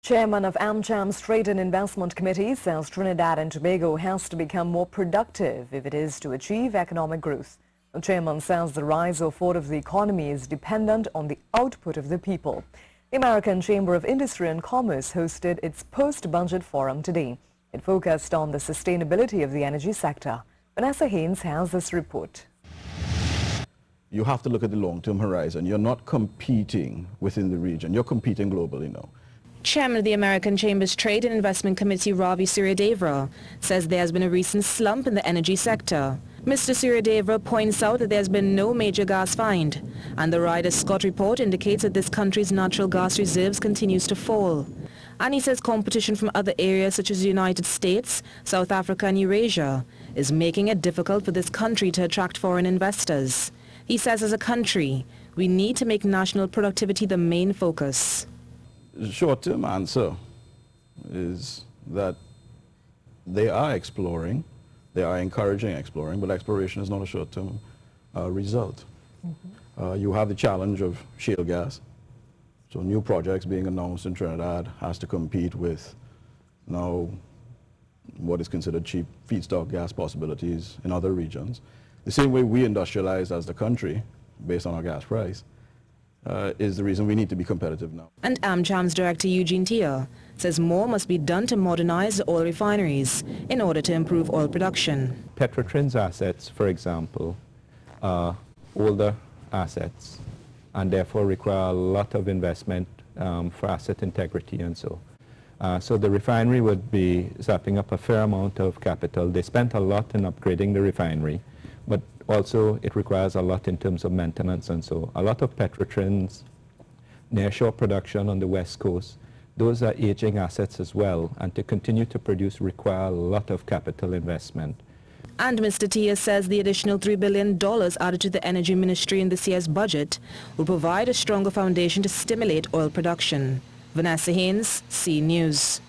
Chairman of AmCham's Trade and Investment Committee says Trinidad and Tobago has to become more productive if it is to achieve economic growth. The chairman says the rise or fall of the economy is dependent on the output of the people. The American Chamber of Industry and Commerce hosted its post-budget forum today. It focused on the sustainability of the energy sector. Vanessa Haynes has this report. You have to look at the long-term horizon. You're not competing within the region. You're competing globally now. Chairman of the American Chamber's Trade and Investment Committee, Ravi Suryadevara, says there has been a recent slump in the energy sector. Mr. Suryadevara points out that there has been no major gas find, and the Ryder Scott report indicates that this country's natural gas reserves continues to fall. And he says competition from other areas such as the United States, South Africa and Eurasia is making it difficult for this country to attract foreign investors. He says as a country, we need to make national productivity the main focus. The short-term answer is that they are exploring, they are encouraging exploring, but exploration is not a short-term result. You have the challenge of shale gas. So new projects being announced in Trinidad has to compete with now what is considered cheap feedstock gas possibilities in other regions. The same way we industrialized as the country based on our gas price is the reason we need to be competitive now. And AmCham's director Eugene Tia says more must be done to modernize the oil refineries in order to improve oil production. Petrotrin's assets, for example, are older assets and therefore require a lot of investment for asset integrity and so. So the refinery would be zapping up a fair amount of capital. They spent a lot in upgrading the refinery, but also it requires a lot in terms of maintenance and so. A lot of Petrotrin's nearshore production on the west coast, those are aging assets as well, and to continue to produce require a lot of capital investment. And Mr. Tia says the additional $3 billion added to the Energy Ministry in this year's budget will provide a stronger foundation to stimulate oil production. Vanessa Haynes, C News.